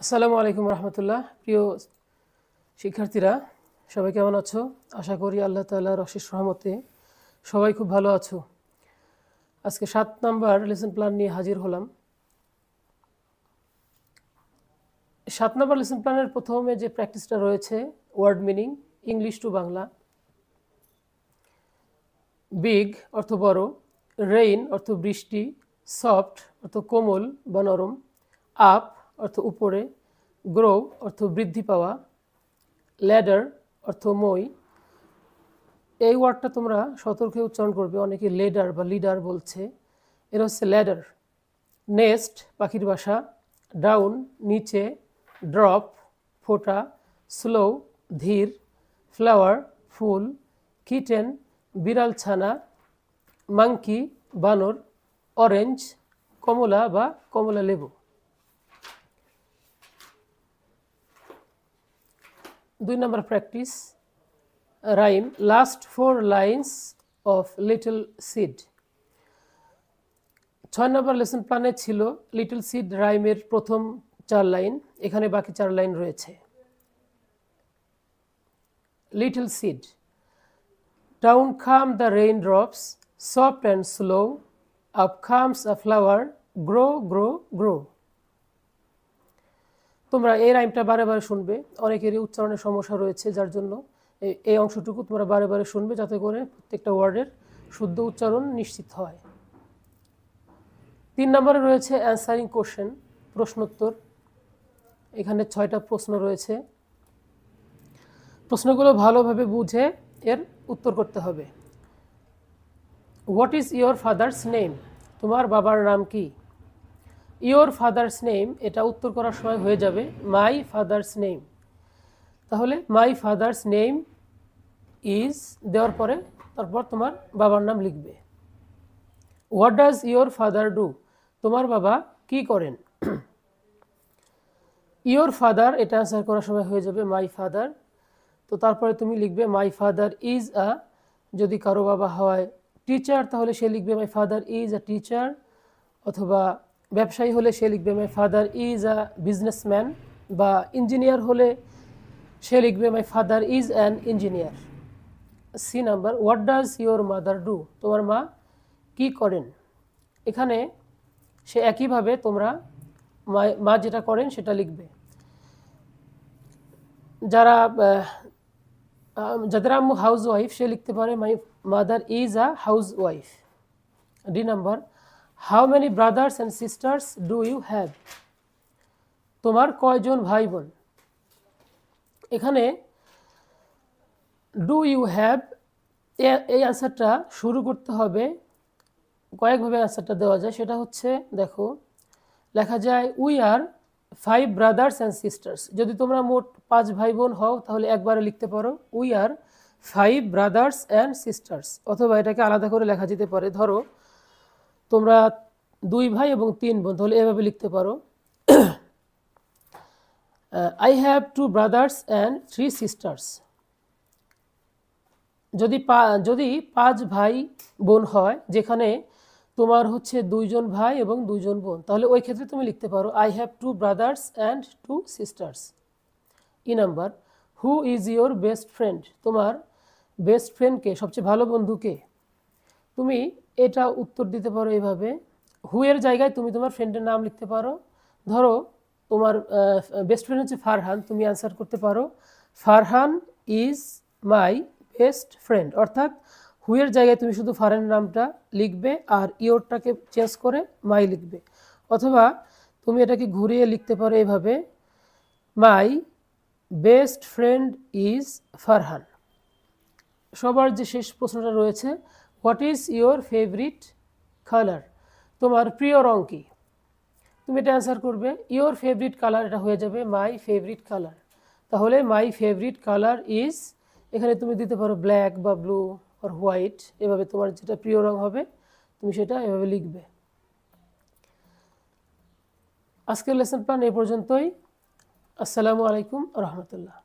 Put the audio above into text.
আসসালামু আলাইকুম রহমতুল্লাহ। প্রিয় শিক্ষার্থীরা, সবাই কেমন আছো? আশা করি আল্লাহ তাআলার অশেষ রহমতে সবাই খুব ভালো আছো। আজকে 7 নাম্বার লেসন প্ল্যান নিয়ে হাজির হলাম। 7 নাম্বার লেসন প্ল্যানের প্রথমে যে প্র্যাকটিসটা রয়েছে, word meaning, English to Bangla. Big অর্থ বড়, রেইন অর্থ বৃষ্টি, সফট অর্থ কোমল বা নরম, আপ অর্থ উপরে, গ্রো অর্থ বৃদ্ধি পাওয়া, ল্যাডার অর্থ মই। এই ওয়ার্ডটা তোমরা সতর্কে উচ্চারণ করবে, অনেকে লেডার বা লিডার বলছে, এর হচ্ছে ল্যাডার। নেস্ট পাখির বাসা, ডাউন নিচে, ড্রপ ফোঁটা, স্লো ধীর, ফ্লাওয়ার ফুল, কিটেন বিড়াল ছানা, মাংকি বানর, অরেঞ্জ কমলা বা কমলা লেবু। 2 নম্বর practice, rhyme last 4 lines of little seed. 6 নম্বর লেসন প্ল্যানে ছিল লিটল সিড রাইমের প্রথম 4 লাইন, এখানে বাকি 4 লাইন রয়েছে। Little seed, down come the raindrops, soft and slow, up comes a flower, grow grow grow। তোমরা এই রাইমটা বারে বারে শুনবে, অনেকেরই উচ্চারণের সমস্যা রয়েছে, যার জন্য এই অংশটুকু তোমরা বারে বারে শুনবে, যাতে করে প্রত্যেকটা ওয়ার্ডের শুদ্ধ উচ্চারণ নিশ্চিত হয়। 3 নম্বরে রয়েছে অ্যান্সারিং কোশ্চেন, প্রশ্নোত্তর। এখানে 6টা প্রশ্ন রয়েছে, প্রশ্নগুলো ভালোভাবে বুঝে এর উত্তর করতে হবে। What is your father's name? তোমার বাবার নাম কি? ইয়োর ফাদার্স নেম, এটা উত্তর করার সময় হয়ে যাবে মাই ফাদার্স নেম। তাহলে মাই ফাদার্স নেম ইজ দেওয়ার পরে তারপর তোমার বাবার নাম লিখবে। What does your father do? তোমার বাবা কি করেন? ইয়োর ফাদার, এটা অ্যান্সার করার সময় হয়ে যাবে মাই ফাদার। তো তারপরে তুমি লিখবে মাই ফাদার ইজ আ, যদি কারো বাবা হয় টিচার তাহলে সে লিখবে my father is a teacher, অথবা ব্যবসায়ী হলে সে লিখবে my father is a businessman, বা ইঞ্জিনিয়ার হলে সে লিখবে my father is an engineer. C number, what does your mother do? তোমার মা কি করেন? এখানে সে একইভাবে তোমরা মা যেটা করেন সেটা লিখবে। যাদের আম্মু হাউস ওয়াইফ সে লিখতে পারে my mother is a house wife. D number, how many brothers and sisters do you have? তোমার কয়জন ভাই বোন? এখানে ডু ইউ হ্যাভ, এই অ্যান্সারটা শুরু করতে হবে, কয়েকভাবে অ্যান্সারটা দেওয়া যায়। সেটা হচ্ছে, দেখো লেখা যায় we are 5 brothers and sisters. যদি তোমরা মোট 5 ভাই বোন হও তাহলে একবারে লিখতে পারো we are 5 brothers and sisters, অথবা এটাকে আলাদা করে লেখা যেতে পারে। ধরো তোমরা 2 ভাই এবং 3 বোন, তাহলে এভাবে লিখতে পারো I have 2 brothers and 3 sisters. যদি 5 ভাই বোন হয়, যেখানে তোমার হচ্ছে 2 জন ভাই এবং 2 জন বোন, তাহলে ওই ক্ষেত্রে তুমি লিখতে পারো I have 2 brothers and 2 sisters. E number, who is your best friend? তোমার বেস্ট ফ্রেন্ডকে, সবচেয়ে ভালো বন্ধুকে? তুমি এটা উত্তর দিতে পারো এইভাবে, হু এর জায়গায় তুমি তোমার ফ্রেন্ডের নাম লিখতে পারো। ধরো তোমার বেস্ট ফ্রেন্ড হচ্ছে ফারহান, তুমি অ্যান্সার করতে পারো Farhan is my best friend. অর্থাৎ হুয়ের জায়গায় তুমি শুধু ফারহানের নামটা লিখবে আর ইয়োরটাকে চেঞ্জ করে মাই লিখবে। অথবা তুমি এটাকে ঘুরিয়ে লিখতে পারো এভাবে, my best friend is Farhan. সবার যে শেষ প্রশ্নটা রয়েছে, what is your favourite colour? তোমার প্রিয় রং কি? তুমি এটা অ্যান্সার করবে ইয়োর ফেভারিট কালার, এটা হয়ে যাবে মাই ফেভারিট কালার। তাহলে মাই ফেভারিট কালার ইজ, এখানে তুমি দিতে পারো ব্ল্যাক বা ব্লু আর হোয়াইট, এভাবে তোমার যেটা প্রিয় রং হবে তুমি সেটা এভাবে লিখবে। আজকের লেসন প্ল্যান এই পর্যন্তই। আসসালামু আলাইকুম রহমতুল্লাহ।